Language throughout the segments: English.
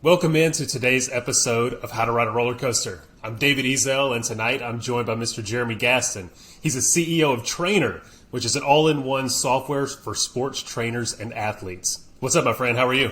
Welcome into today's episode of How to Ride a Roller Coaster. I'm David Ezell, and tonight I'm joined by Mr. Jeremy Gaston. He's the CEO of TRAINR, which is an all-in-one software for sports trainers and athletes. What's up, my friend? How are you?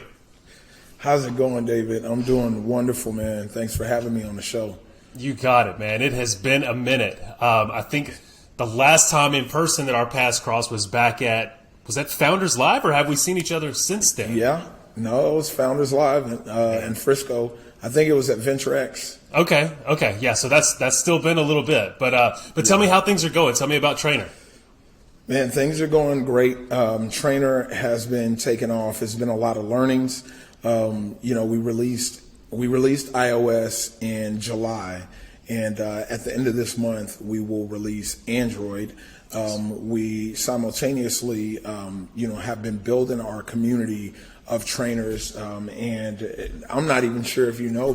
How's it going, David? I'm doing wonderful, man. Thanks for having me on the show. You got it, man. It has been a minute. I think the last time in person that our paths crossed was back at, was that Founders Live, or have we seen each other since then? Yeah. No, it was Founders Live in Frisco. I think it was at Venture X. Okay. Yeah, so that's still been a little bit. But tell me how things are going. Tell me about TRAINR. Man, things are going great. TRAINR has been taking off. It's been a lot of learnings. We released iOS in July, and at the end of this month, we will release Android. We simultaneously, have been building our community of trainers, and I'm not even sure if you know,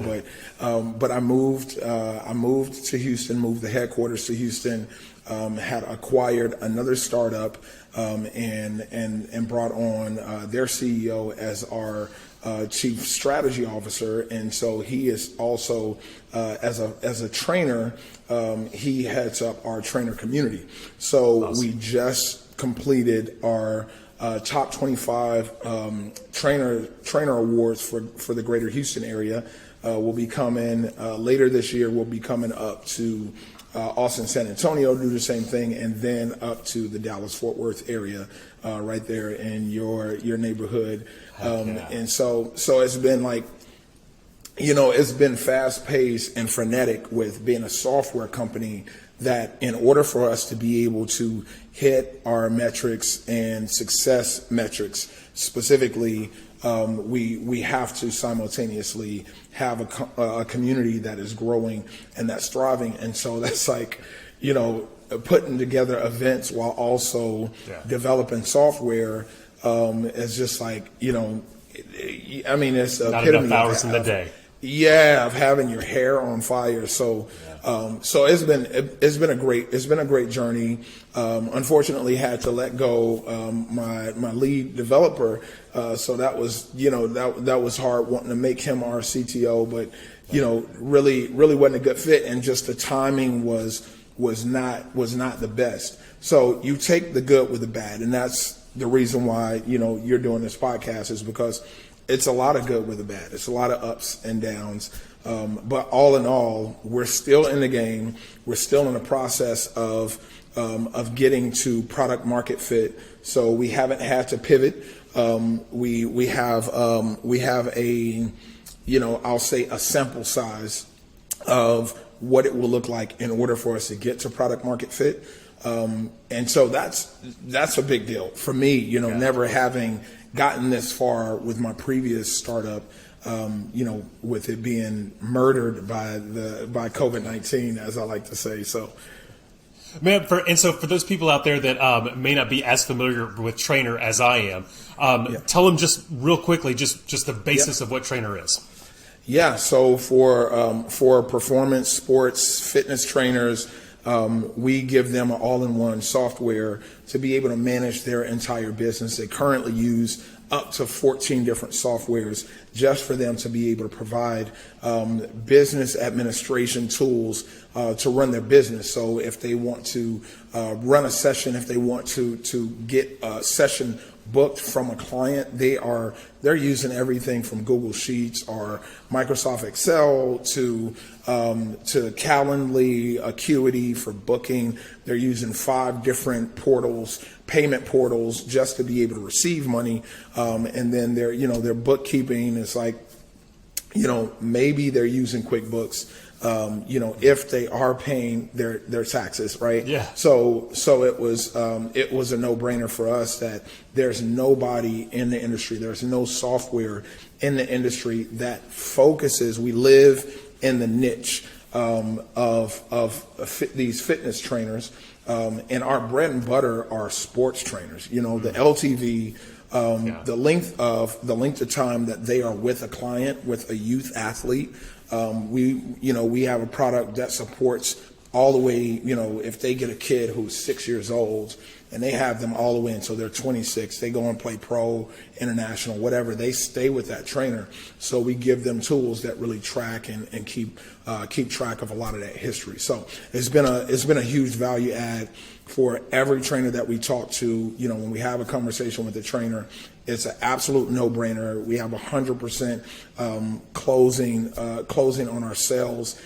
but I moved to Houston, moved the headquarters to Houston, had acquired another startup, and brought on their CEO as our chief strategy officer, and so he is also as a trainer. He heads up our trainer community. So awesome. We just completed our top 25 trainer awards for the greater Houston area. We'll be coming later this year. We'll be coming up to Austin, San Antonio, do the same thing, and then up to the Dallas-Fort Worth area, right there in your neighborhood. And so it's been like, it's been fast-paced and frenetic with being a software company, that in order for us to be able to hit our metrics and success metrics specifically, we have to simultaneously have a community that is growing and that's thriving. And so that's like, putting together events while also developing software is just like, it's not epitome enough hours in the day. Yeah, of having your hair on fire. So it's been a great journey. Unfortunately, had to let go my lead developer. So that was that was hard, wanting to make him our CTO, but really wasn't a good fit, and just the timing was not the best. So you take the good with the bad, and that's the reason why you're doing this podcast, is because it's a lot of good with the bad. It's a lot of ups and downs. But all in all, we're still in the game. We're still in the process of getting to product market fit. So we haven't had to pivot. We have a, I'll say a sample size of what it will look like in order for us to get to product market fit. And so that's a big deal for me, never having gotten this far with my previous startup, with it being murdered by COVID-19, as I like to say. So, man, for those people out there that may not be as familiar with TRAINR as I am, tell them just real quickly, just the basis of what TRAINR is. Yeah. So for performance sports fitness trainers, we give them an all-in-one software to be able to manage their entire business. They currently use up to 14 different softwares just for them to be able to provide business administration tools to run their business. So if they want to run a session, if they want to get a session booked from a client, they're using everything from Google Sheets or Microsoft Excel to Calendly, Acuity for booking. They're using 5 different portals, payment portals, just to be able to receive money. And then their bookkeeping is like, maybe they're using QuickBooks. If they are paying their taxes, right? Yeah. So it was a no-brainer for us that there's nobody in the industry, there's no software in the industry that focuses. We live in the niche of these fitness trainers, and our bread and butter are sports trainers. The LTV. The length of time that they are with a client, with a youth athlete. We have a product that supports all the way, if they get a kid who's 6 years old and they have them all the way until they're 26. They go and play pro, international, whatever. They stay with that trainer. So we give them tools that really track and keep track of a lot of that history. So it's been a huge value add for every trainer that we talk to. You know, when we have a conversation with the trainer, it's an absolute no-brainer. We have 100% closing on our sales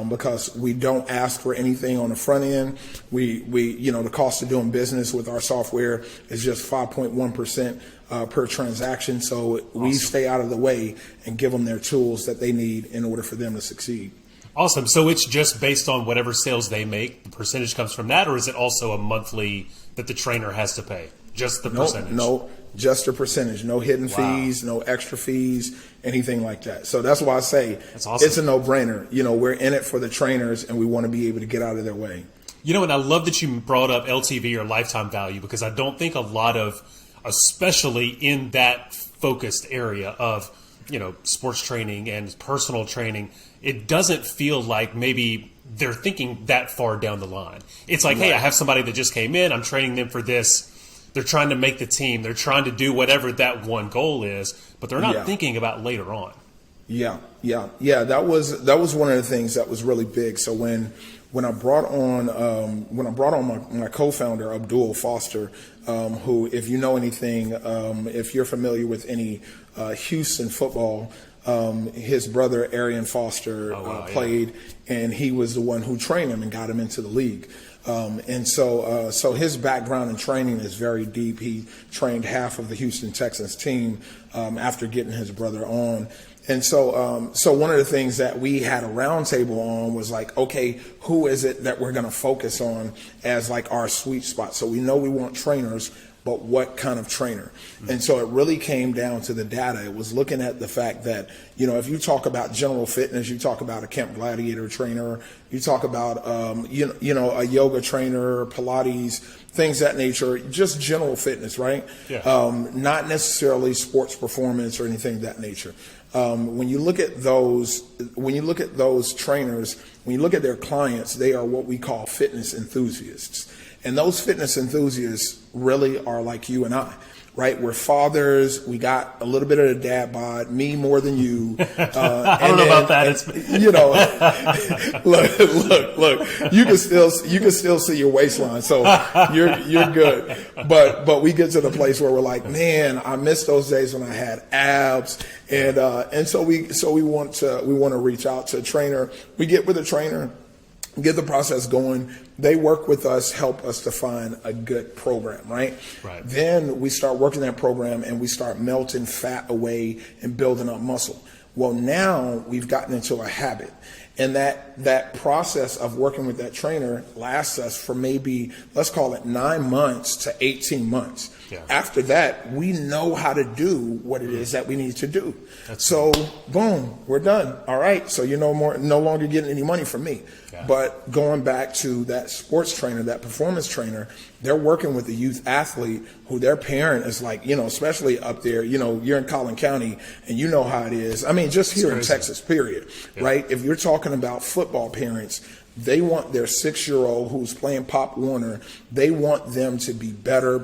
because we don't ask for anything on the front end. We the cost of doing business with our software is just 5.1% per transaction. So we stay out of the way and give them their tools that they need in order for them to succeed. Awesome. So it's just based on whatever sales they make, the percentage comes from that, or is it also a monthly that the trainer has to pay? Just the percentage? No, just the percentage. No hidden fees, no extra fees, anything like that. So that's why I say that's awesome. It's a no-brainer. You know, we're in it for the trainers, and we want to be able to get out of their way. You know, and I love that you brought up LTV or lifetime value, because I don't think a lot of, especially in that focused area of, you know, sports training and personal training, it doesn't feel like maybe they're thinking that far down the line. It's like, hey, I have somebody that just came in, I'm training them for this. They're trying to make the team. They're trying to do whatever that one goal is, but they're not thinking about later on. Yeah. That was one of the things that was really big. So when I brought on my co-founder Abdul Foster, who, if you know anything, if you're familiar with any Houston football, his brother Arian Foster played, and he was the one who trained him and got him into the league. So his background in training is very deep. He trained half of the Houston Texans team after getting his brother on. And so one of the things that we had a roundtable on was like, okay, who is it that we're going to focus on as like our sweet spot? So we know we want trainers, but what kind of trainer? And so it really came down to the data. It was looking at the fact that, you know, if you talk about general fitness, you talk about a Camp Gladiator trainer, you talk about, a yoga trainer, Pilates, things that nature, just general fitness, right? Yeah. Not necessarily sports performance or anything of that nature. When you look at those trainers, when you look at their clients, they are what we call fitness enthusiasts. And those fitness enthusiasts really are like you and I, right? We're fathers. We got a little bit of the dad bod, me more than you. I don't know about that. Look, you can still see your waistline. So you're good. But we get to the place where we're like, man, I miss those days when I had abs. And so we want to reach out to a trainer. We get with a trainer, get the process going. They work with us, help us to find a good program, right? Then we start working that program and we start melting fat away and building up muscle. Well, now we've gotten into a habit. And that process of working with that trainer lasts us for maybe, let's call it 9 months to 18 months. Yeah. After that, we know how to do what it is that we need to do. So, boom, we're done. All right, so you're no longer getting any money from me. Yeah. But going back to that sports trainer, that performance trainer, they're working with a youth athlete who their parent is like, you know, especially up there, you know, you're in Collin County and you know how it is. I mean, just here in Texas, period, right? If you're talking about football parents, they want their 6-year-old who's playing Pop Warner, they want them to be better,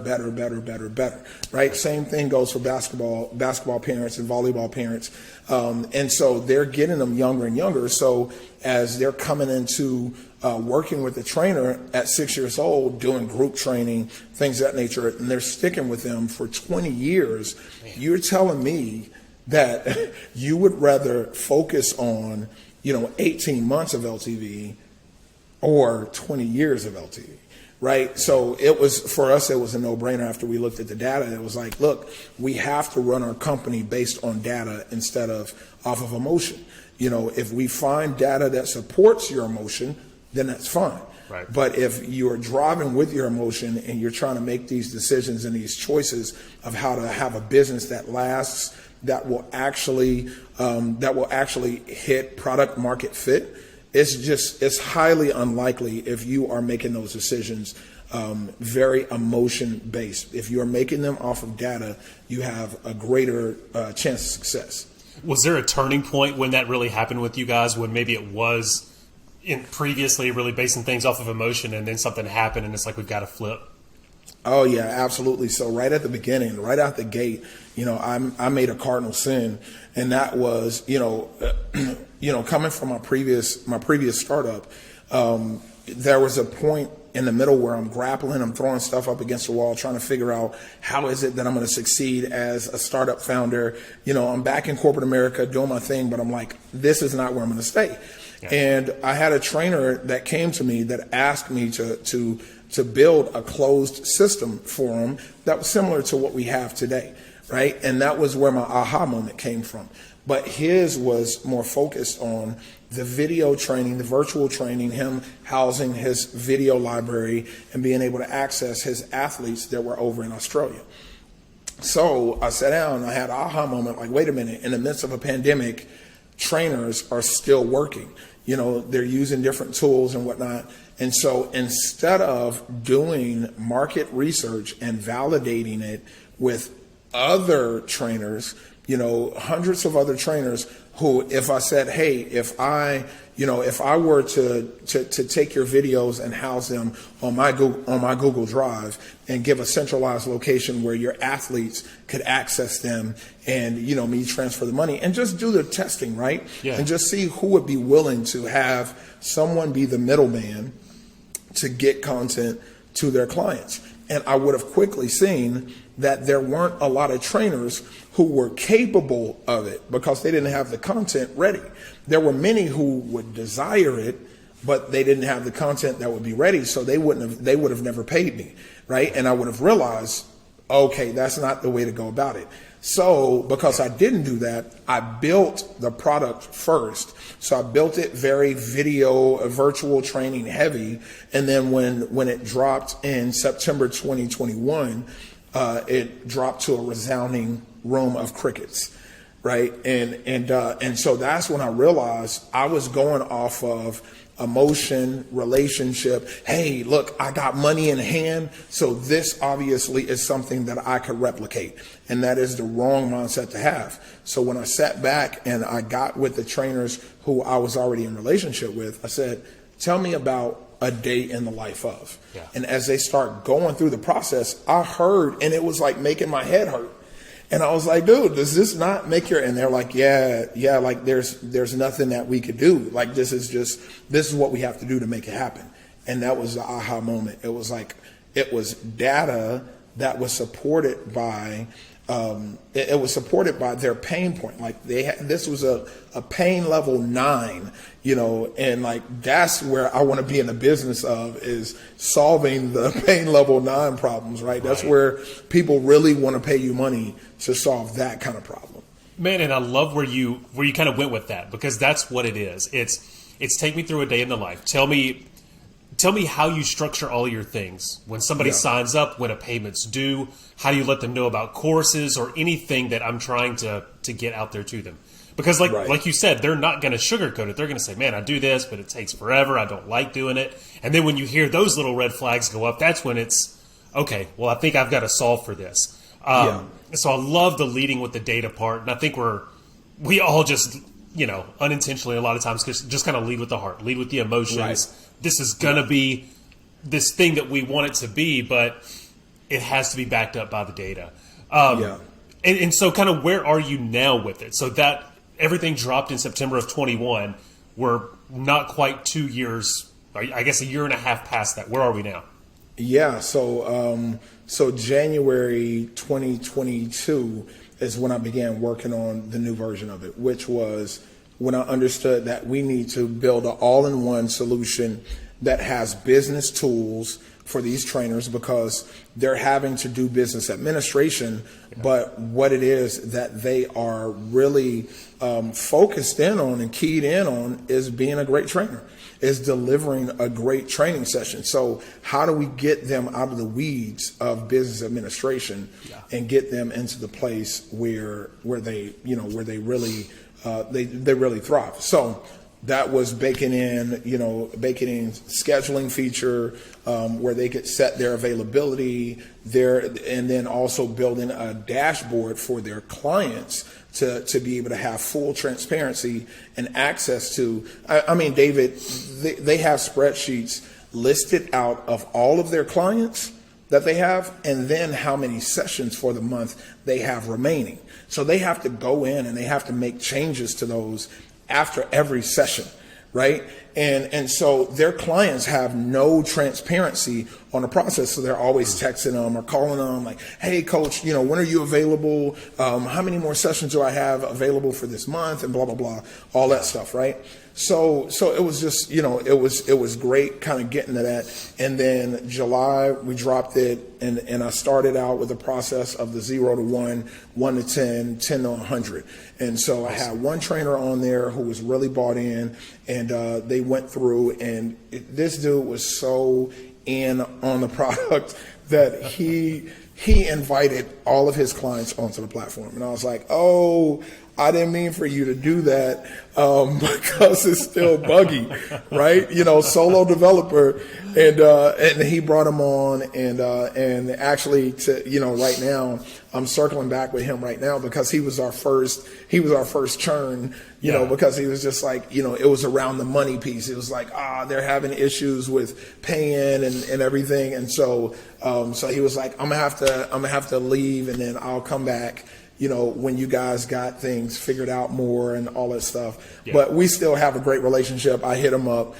right? Same thing goes for basketball parents and volleyball parents. And so they're getting them younger and younger. So as they're coming into working with the trainer at 6 years old, doing group training, things of that nature, and they're sticking with them for 20 years, you're telling me that you would rather focus on, 18 months of LTV or 20 years of LTV, right? So it was, for us, it was a no-brainer after we looked at the data. It was like, look, we have to run our company based on data instead of off of emotion. If we find data that supports your emotion, then that's fine. Right. But if you're driving with your emotion and you're trying to make these decisions and these choices of how to have a business that lasts, that will actually hit product market fit, it's highly unlikely if you are making those decisions very emotion based. If you're making them off of data, you have a greater chance of success. Was there a turning point when that really happened with you guys, when maybe it was previously really basing things off of emotion and then something happened and it's like we've got to flip? Oh yeah, absolutely. So right at the beginning, right out the gate, I made a cardinal sin, and that was, coming from my previous startup, there was a point in the middle where I'm grappling, I'm throwing stuff up against the wall, trying to figure out how is it that I'm going to succeed as a startup founder. I'm back in corporate America doing my thing, but I'm like, this is not where I'm going to stay. Yeah. And I had a trainer that came to me that asked me to build a closed system for him that was similar to what we have today, right? And that was where my aha moment came from. But his was more focused on the video training, the virtual training, him housing his video library and being able to access his athletes that were over in Australia. So I sat down and I had an aha moment, like, wait a minute, in the midst of a pandemic, trainers are still working. They're using different tools and whatnot. And so instead of doing market research and validating it with other trainers, hundreds of other trainers who, if I said, hey, if I were to take your videos and house them on my Google Drive and give a centralized location where your athletes could access them and, me transfer the money and just do the testing, right? Yeah. And just see who would be willing to have someone be the middleman to get content to their clients. And I would have quickly seen that there weren't a lot of trainers who were capable of it because they didn't have the content ready. There were many who would desire it, but they didn't have the content that would be ready, so they would have never paid me, right? And I would have realized, okay, that's not the way to go about it. So because I didn't do that, I built the product first. So I built it very virtual training heavy. And then when it dropped in September 2021, it dropped to a resounding room of crickets, right? And so that's when I realized I was going off of emotion, relationship. Hey, look, I got money in hand, so this obviously is something that I could replicate. And that is the wrong mindset to have. So when I sat back and I got with the trainers who I was already in relationship with, I said, tell me about a day in the life of. Yeah. And as they start going through the process, I heard, and it was like making my head hurt. And I was like, dude, does this not make your, and they're like, yeah, like there's nothing that we could do. Like, this is what we have to do to make it happen. And that was the aha moment. It was like, it was data that was supported by, it was supported by their pain point. Like this was a pain level 9, and like, that's where I want to be in the business of, is solving the pain level 9 problems, right? That's where people really want to pay you money to solve that kind of problem. Man, and I love where you kind of went with that, because that's what it is. It's take me through a day in the life. Tell me how you structure all your things. When somebody signs up, when a payment's due, how do you let them know about courses or anything that I'm trying to get out there to them? Because like you said, they're not going to sugarcoat it. They're going to say, man, I do this, but it takes forever. I don't like doing it. And then when you hear those little red flags go up, that's when it's, okay, well, I think I've got to solve for this. So I love the leading with the data part. And I think we all just, unintentionally a lot of times just kind of lead with the heart, lead with the emotions. Right. This is going to be this thing that we want it to be, but it has to be backed up by the data. And so kind of where are you now with it? So that everything dropped in September of 21. We're not quite 2 years, I guess a year and a half past that. Where are we now? Yeah. So January 2022 is when I began working on the new version of it, which was when I understood that we need to build an all-in-one solution that has business tools for these trainers, because they're having to do business administration, but what it is that they are really focused in on and keyed in on is being a great trainer, is delivering a great training session. So how do we get them out of the weeds of business administration and get them into the place where they really they really thrive? So that was baking in scheduling feature where they could set their availability there, and then also building a dashboard for their clients to be able to have full transparency and access to. I mean, David, they have spreadsheets listed out of all of their clients that they have, and then how many sessions for the month they have remaining. So they have to go in and they have to make changes to those after every session, right? And so their clients have no transparency on the process. So they're always texting them or calling them like, hey, coach, when are you available? How many more sessions do I have available for this month? And blah, blah, blah, all that stuff, right? So it was just, it was great kind of getting to that. And then July, we dropped it, and I started out with the process of the 0 to 1, 1 to 10, 10 to 100. And so I had one trainer on there who was really bought in, and they went through, and this dude was so in on the product that he invited all of his clients onto the platform. And I was like, oh, I didn't mean for you to do that because it's still buggy, right? Solo developer, and he brought him on, and actually right now I'm circling back with him right now because he was our first churn, because he was just like, it was around the money piece. It was like, they're having issues with paying and everything, and so he was like, I'm gonna have to leave, and then I'll come back, when you guys got things figured out more and all that stuff. Yeah. But we still have a great relationship. I hit him up,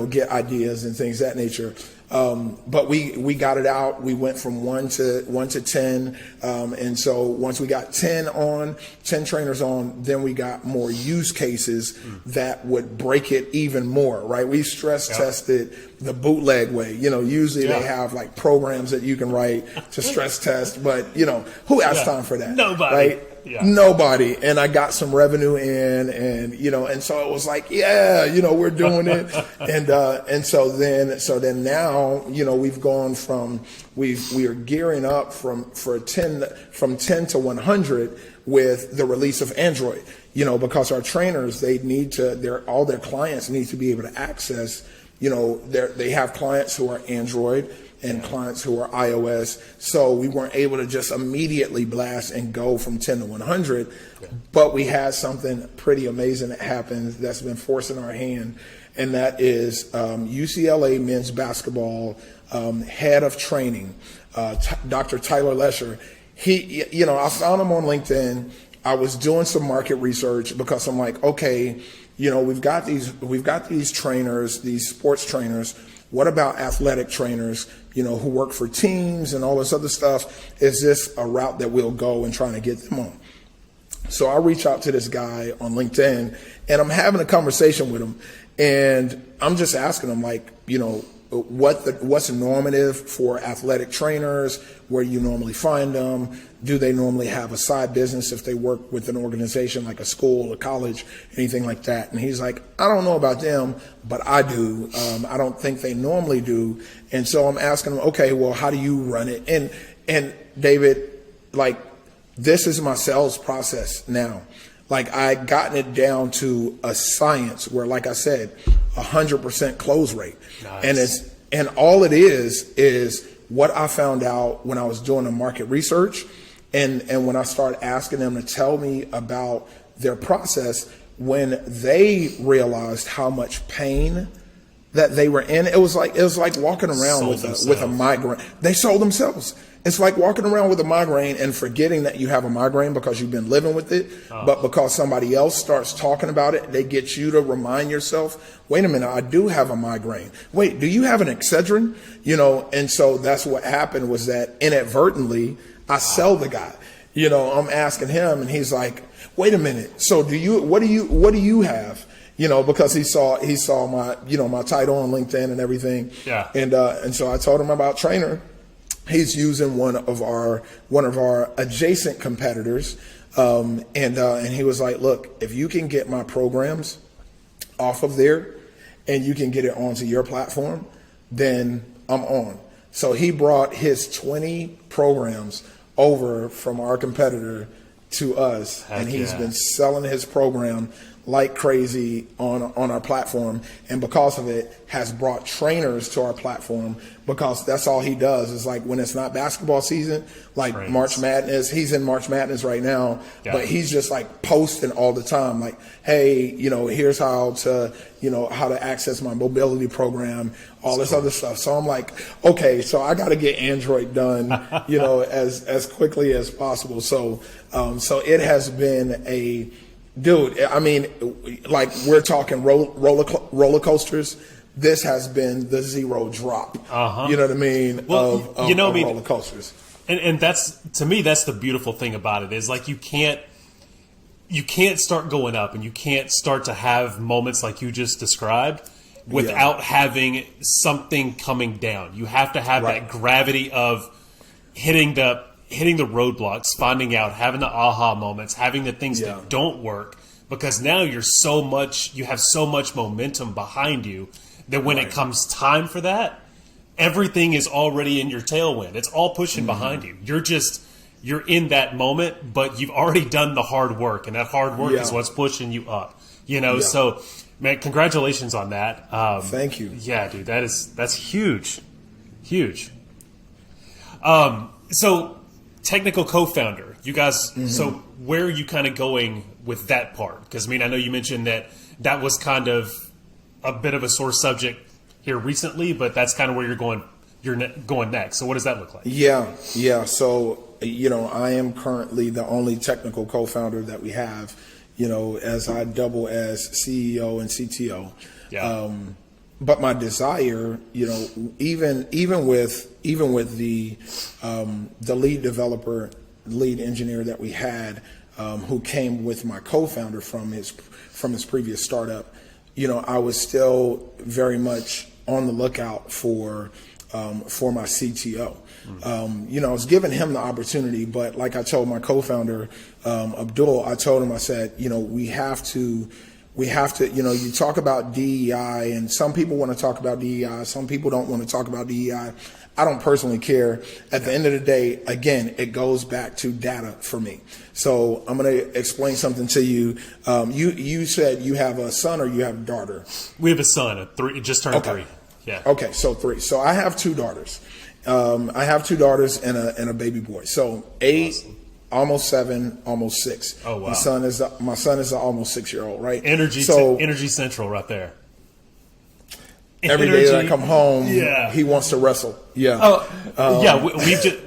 get ideas and things of that nature. But we got it out. We went from 1 to 10. And so once we got 10 trainers on, then we got more use cases that would break it even more, right? We stress tested the bootleg way. Usually they have like programs that you can write to stress test, but who has time for that? Nobody. Right? Yeah. Nobody. And I got some revenue in, and so it was like, we're doing it. And so then now, we've gone from, we are gearing up from 10 to 100 with the release of Android, because our trainers, all their clients need to be able to access, they have clients who are Android and clients who are iOS. So we weren't able to just immediately blast and go from 10 to 100, but we had something pretty amazing that happened that's been forcing our hand, and that is UCLA men's basketball head of training, Dr. Tyler Lesher. He, I found him on LinkedIn. I was doing some market research because I'm like, okay, we've got these trainers, these sports trainers. What about athletic trainers, who work for teams and all this other stuff? Is this a route that we'll go and trying to get them on? So I reach out to this guy on LinkedIn, and I'm having a conversation with him, and I'm just asking him, like, what's normative for athletic trainers, where you normally find them, do they normally have a side business if they work with an organization like a school, a college, anything like that? And he's like, I don't know about them, but I do. I don't think they normally do. And so I'm asking him, okay, well, how do you run it? And David, like, this is my sales process now. Like, I gotten it down to a science where, like I said, 100% close rate. Nice. And all it is what I found out when I was doing the market research, and when I started asking them to tell me about their process, when they realized how much pain that they were in, it was like walking around with a migraine. They sold themselves. It's like walking around with a migraine and forgetting that you have a migraine because you've been living with it. But because somebody else starts talking about it, they get you to remind yourself, wait a minute, I do have a migraine. Wait, do you have an Excedrin? And so that's what happened, was that inadvertently I sell the guy. I'm asking him, and he's like, wait a minute. So what do you have? Because he saw my, my title on LinkedIn and everything. Yeah. And so I told him about TRAINR. He's using one of our adjacent competitors, and he was like, look, if you can get my programs off of there and you can get it onto your platform, then I'm on. So he brought his 20 programs over from our competitor to us, and he's been selling his program like crazy on our platform, and because of it has brought trainers to our platform, because that's all he does is like when it's not basketball season, like Trains. March Madness, he's in March Madness right now, Yeah. but he's just like posting all the time, like, hey, here's how to access my mobility program, all this other stuff. So I'm like, okay, so I got to get Android done, as quickly as possible. So it has been a, dude, I mean, like we're talking roller coasters. This has been the zero drop. You know what I mean? Well, of roller coasters. And that's, to me, that's the beautiful thing about it is like you can't start going up and you can't start to have moments like you just described without having something coming down. You have to have that gravity of hitting the roadblocks, finding out, having the aha moments, having the things that don't work, because now you have so much momentum behind you that when it comes time for that, everything is already in your tailwind. It's all pushing behind you. You're in that moment, but you've already done the hard work, and that hard work is what's pushing you up. So man, congratulations on that. Thank you. Yeah, dude, that's huge. So technical co-founder, you guys, so where are you kind of going with that part? Because I mean, I know you mentioned that was kind of a bit of a sore subject here recently, but that's kind of where you're going next. So what does that look like? Yeah. So, I am currently the only technical co-founder that we have, as I double as CEO and CTO. Yeah. But my desire, even with the lead developer, lead engineer that we had, who came with my co-founder from his previous startup, I was still very much on the lookout for my CTO. I was giving him the opportunity, but like I told my co-founder, Abdul, I told him, I said, we have to, you talk about DEI, and some people want to talk about DEI, some people don't want to talk about DEI. I don't personally care. At the end of the day, again, it goes back to data for me. So I'm going to explain something to you. You said you have a son or you have a daughter? We have a son, just turned 3. Yeah. Okay, so 3. So I have 2 daughters. I have 2 daughters and a baby boy. So 8, almost 7, almost 6. Oh wow. My son is an almost 6-year-old, right? Energy central right there. Every day that I come home, he wants to wrestle. Yeah.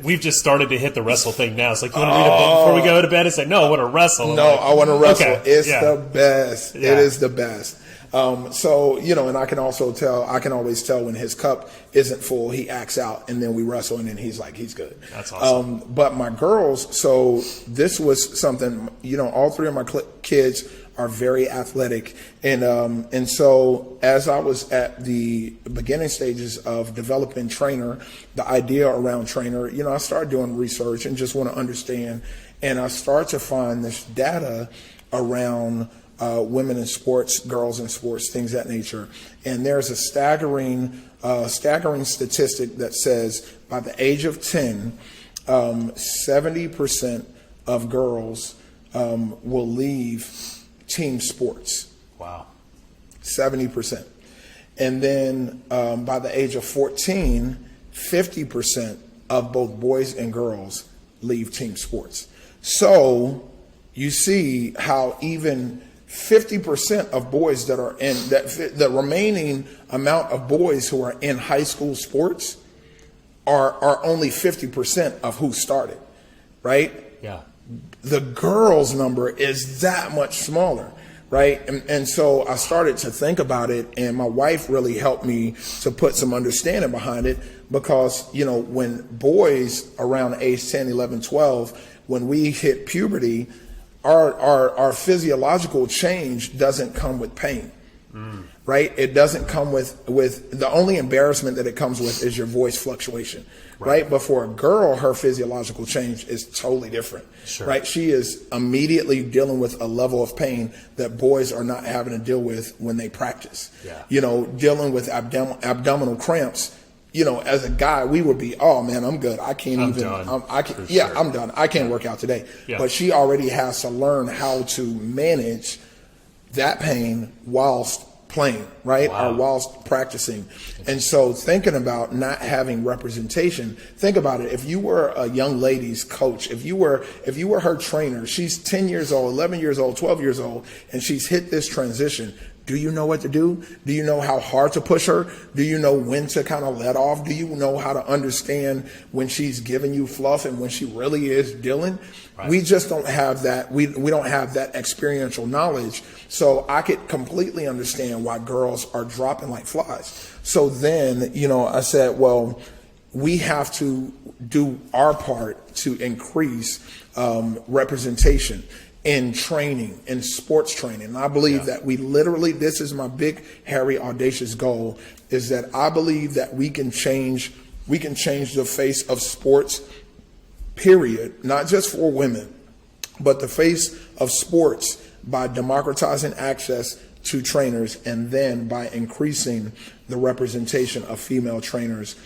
We've just started to hit the wrestle thing now. It's like, you want to read a book before we go to bed? It's like, no, I want to wrestle. No, I want to wrestle. Okay. It's the best. Yeah. It is the best. And I can always tell when his cup isn't full, he acts out, and then we wrestle, and then he's good. That's awesome. But my girls, so this was something, all 3 of my kids are very athletic. And so as I was at the beginning stages of developing TRAINR, the idea around TRAINR, I started doing research and just want to understand. And I started to find this data around women in sports, girls in sports, things of that nature. And there's a staggering statistic that says by the age of 10, 70% of girls will leave team sports. Wow. 70%. And then by the age of 14, 50% of both boys and girls leave team sports. So you see how even 50% of boys that are in the remaining amount of boys who are in high school sports are only 50% of who started, right? Yeah. The girls' number is that much smaller, right? And so I started to think about it, and my wife really helped me to put some understanding behind it, because, when boys around age 10, 11, 12, when we hit puberty, our physiological change doesn't come with pain, right? It doesn't come with the only embarrassment that it comes with is your voice fluctuation, right? But for a girl, her physiological change is totally different, right? She is immediately dealing with a level of pain that boys are not having to deal with when they practice. Dealing with abdominal cramps. As a guy, we would be, oh man, I'm good. I can't I'm done. I can't work out today. But she already has to learn how to manage that pain whilst playing, right? Wow. Or whilst practicing. And so thinking about not having representation, think about it. If you were a young lady's coach, if you were her trainer, she's 10 years old, 11 years old, 12 years old, and she's hit this transition. Do you know what to do? Do you know how hard to push her? Do you know when to kind of let off? Do you know how to understand when she's giving you fluff and when she really is dealing? Right. We just don't have that. We don't have that experiential knowledge. So I could completely understand why girls are dropping like flies. So then, I said, well, we have to do our part to increase representation in training, in sports training. And I believe that we literally, this is my big, hairy, audacious goal, is that I believe that we can change the face of sports, period, not just for women, but the face of sports by democratizing access to trainers and then by increasing the representation of female trainers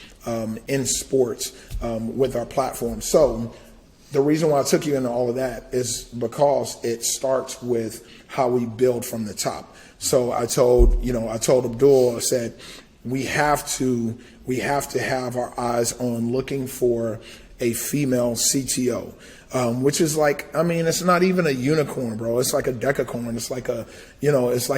in sports with our platform. So the reason why I took you into all of that is because it starts with how we build from the top. So I told Abdul, I said, we have to have our eyes on looking for a female CTO, which is like, it's not even a unicorn, bro. It's like a decacorn. It's like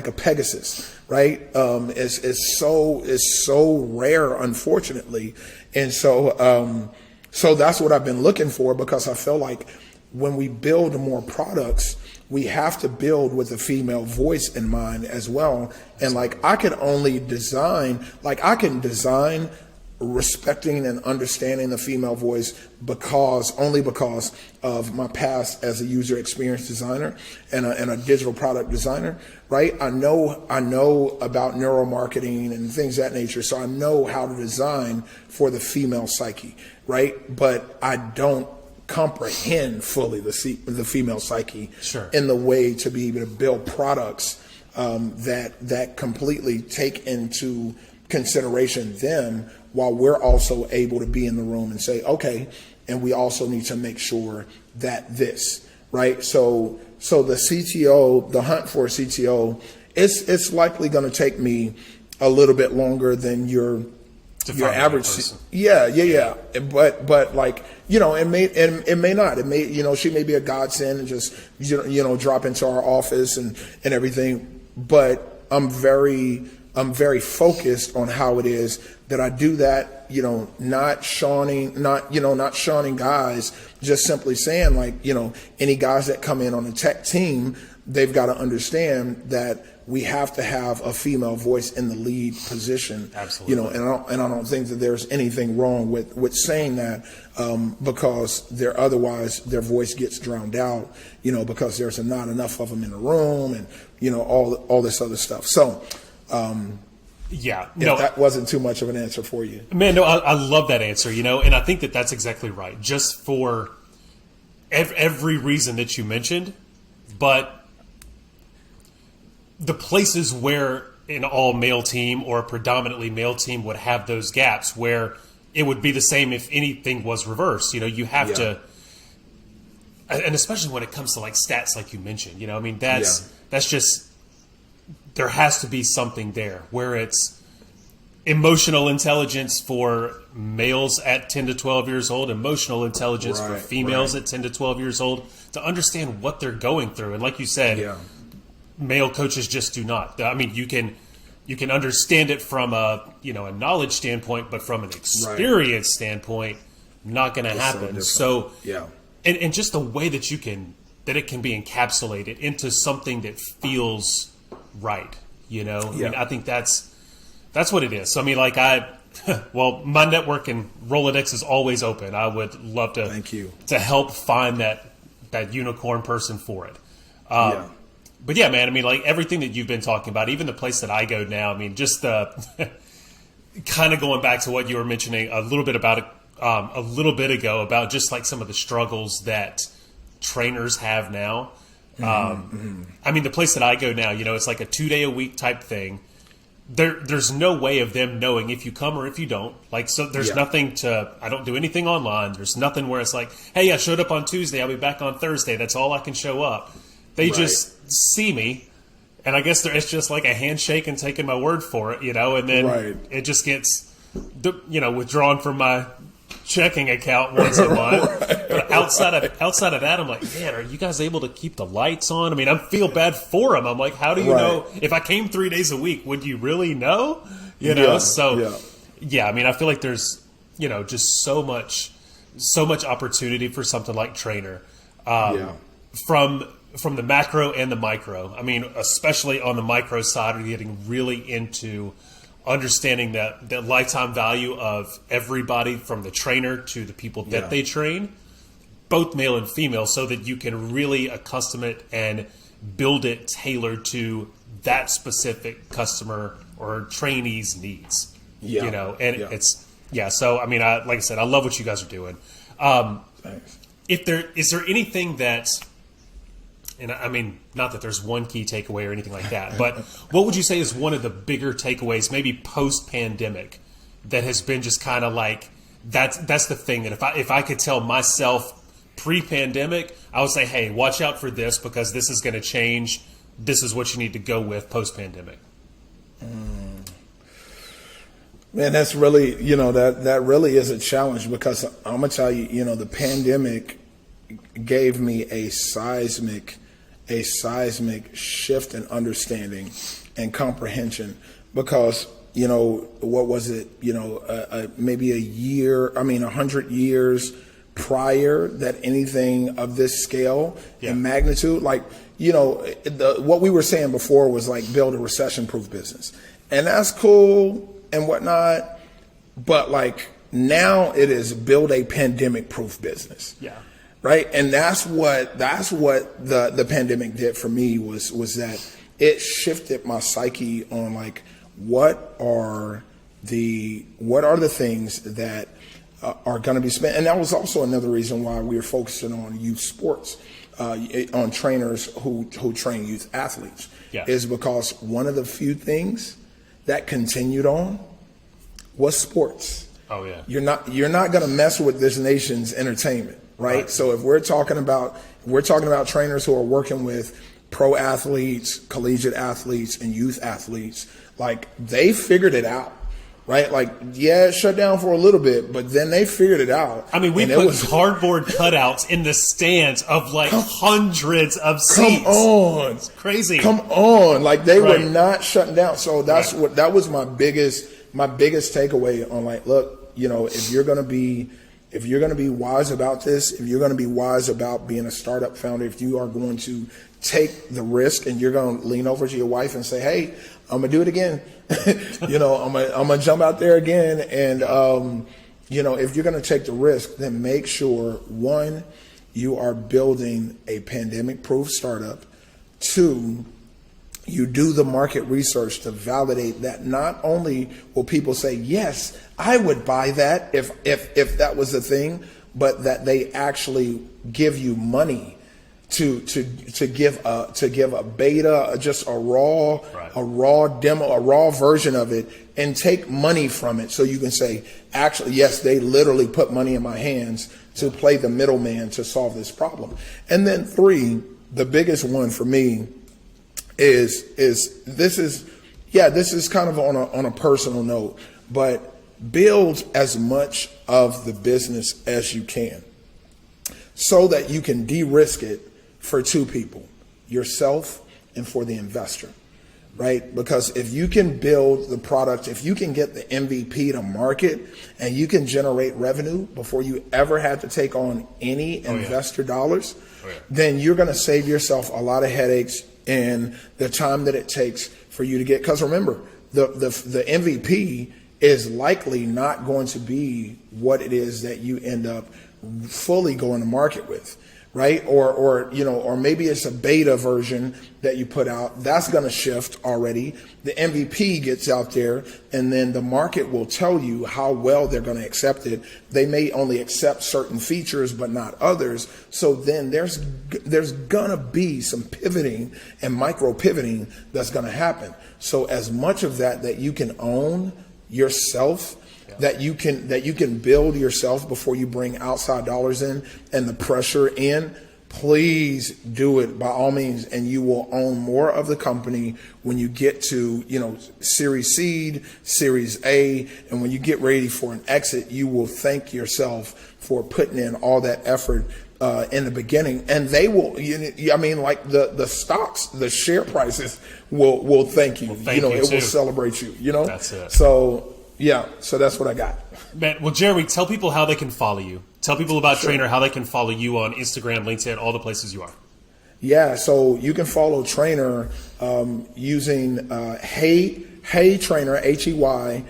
a Pegasus, right? It's so rare, unfortunately. And so that's what I've been looking for, because I feel like when we build more products, we have to build with a female voice in mind as well. And I can design respecting and understanding the female voice because of my past as a user experience designer and a digital product designer, right? I know about neuromarketing and things of that nature, so I know how to design for the female psyche, right? But I don't comprehend fully the female psyche in the way to be able to build products that completely take into consideration them, while we're also able to be in the room and say, okay, and we also need to make sure that this, right? So the CTO, the hunt for a CTO, it's likely going to take me a little bit longer than your average. Yeah. But it may not. It may, she may be a godsend and just drop into our office and everything. But I'm very focused on how it is that I do that, not shawning guys, just simply saying any guys that come in on the tech team, they've got to understand that we have to have a female voice in the lead position. Absolutely. And I don't think that there's anything wrong with saying that, because otherwise their voice gets drowned out, because there's not enough of them in the room and, all this other stuff. So, that wasn't too much of an answer for you. Man, no, I love that answer, and I think that that's exactly right. Just for every reason that you mentioned, but the places where an all-male team or a predominantly male team would have those gaps, where it would be the same if anything was reversed. You have to, and especially when it comes to stats, like you mentioned. That's just. There has to be something there where it's emotional intelligence for males at 10 to 12 years old, emotional intelligence for females at 10 to 12 years old, to understand what they're going through. And like you said, male coaches just do not. You can understand it from a knowledge standpoint, but from an experience standpoint, not going to happen. So and just the way that it can be encapsulated into something that feels right, I think that's what it is. So my network and Rolodex is always open. I would love to help find that unicorn person for it. But yeah, man, everything that you've been talking about, even the place that I go now, just kind of going back to what you were mentioning a little bit ago about just some of the struggles that trainers have now. The place that I go now, it's like a 2-day-a-week type thing. There's no way of them knowing if you come or if you don't. So there's nothing I don't do anything online. There's nothing where it's like, hey, I showed up on Tuesday, I'll be back on Thursday. That's all I can show up. They just see me And I guess it's just like a handshake and taking my word for it, and then it just gets, withdrawn from my checking account once a month. But outside of that, I'm like, man, are you guys able to keep the lights on? I mean, I feel bad for them. I'm like, how do you know? If I came 3 days a week, would you really know? I mean, I feel like there's, just so much opportunity for something like TRAINR, from the macro and the micro. I mean, especially on the micro side, we're getting really into understanding the lifetime value of everybody from the trainer to the people that they train, both male and female, so that you can really accustom it and build it tailored to that specific customer or trainee's needs. So I mean, like I said, I love what you guys are doing. Thanks. Is there anything that, and I mean, not that there's one key takeaway or anything like that, but what would you say is one of the bigger takeaways, maybe post-pandemic, that has been just kind of like, that's the thing that if I could tell myself pre-pandemic, I would say, hey, watch out for this because this is going to change. This is what you need to go with post-pandemic. Man, that's really, that really is a challenge, because I'm going to tell you, the pandemic gave me a seismic shift in understanding and comprehension, because, what was it, maybe 100 years prior that anything of this scale and magnitude, like, what we were saying before was like build a recession-proof business. And that's cool and whatnot, but like now it is build a pandemic-proof business. Yeah. Right. And that's what the pandemic did for me was that it shifted my psyche on like, what are the things that are going to be spent. And that was also another reason why we were focusing on youth sports, on trainers who train youth athletes, is because one of the few things that continued on was sports. Oh yeah. You're not going to mess with this nation's entertainment. Right. So if we're talking about trainers who are working with pro athletes, collegiate athletes, and youth athletes, like they figured it out. Right. Like, it shut down for a little bit, but then they figured it out. I mean, we put cardboard cutouts in the stands of like hundreds of seats. Come on. It's crazy. Come on. Like they were not shutting down. So that was my biggest takeaway on like, look, if you're going to be wise about this, if you're going to be wise about being a startup founder, if you are going to take the risk and you're going to lean over to your wife and say, hey, I'm going to do it again. I'm going to jump out there again. And, if you're going to take the risk, then make sure, one, you are building a pandemic-proof startup. Two, you do the market research to validate that not only will people say, yes, I would buy that if that was a thing, but that they actually give you money to give a beta, just a raw demo, a raw version of it, and take money from it. So you can say, actually, yes, they literally put money in my hands to play the middleman to solve this problem. And then three, the biggest one for me is this is kind of on a personal note, but build as much of the business as you can so that you can de-risk it for two people, yourself and for the investor, right? Because if you can build the product, if you can get the MVP to market and you can generate revenue before you ever had to take on any investor dollars, then you're going to save yourself a lot of headaches and the time that it takes for you to get, because remember, the MVP is likely not going to be what it is that you end up fully going to market with, right? Or maybe it's a beta version that you put out. That's going to shift already. The MVP gets out there, and then the market will tell you how well they're going to accept it. They may only accept certain features, but not others. So then there's going to be some pivoting and micro pivoting that's going to happen. So as much of that you can own yourself, that you can build yourself before you bring outside dollars in and the pressure in, please do it by all means, and you will own more of the company when you get to, Series Seed, Series A, and when you get ready for an exit, you will thank yourself for putting in all that effort in the beginning, and they will. Like the stocks, the share prices will thank you. Thank you it too. will celebrate you. That's it. So so that's what I got. Man, well, Jeremy, tell people how they can follow you. Tell people about TRAINR, how they can follow you on Instagram, LinkedIn, all the places you are. Yeah, so you can follow TRAINR using Hey TRAINR, HeyTrainr.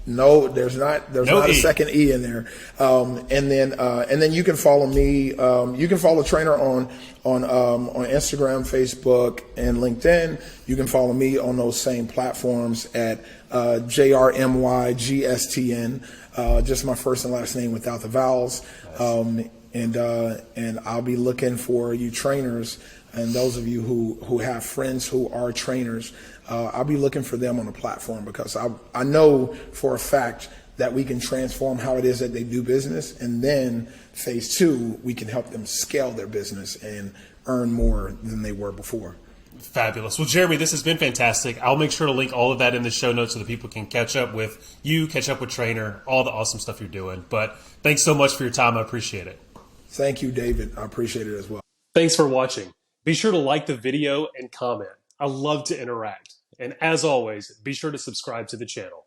No, there's not a second E in there. And then you can follow me. You can follow TRAINR on Instagram, Facebook, and LinkedIn. You can follow me on those same platforms at JRMYGSTN, just my first and last name without the vowels. Nice. And I'll be looking for you trainers, and those of you who have friends who are trainers. I'll be looking for them on the platform, because I know for a fact that we can transform how it is that they do business, and then phase 2, we can help them scale their business and earn more than they were before. Fabulous. Well, Jeremy, this has been fantastic. I'll make sure to link all of that in the show notes so that people can catch up with you, catch up with TRAINR, all the awesome stuff you're doing. But thanks so much for your time. I appreciate it. Thank you, David. I appreciate it as well. Thanks for watching. Be sure to like the video and comment. I love to interact. And as always, be sure to subscribe to the channel.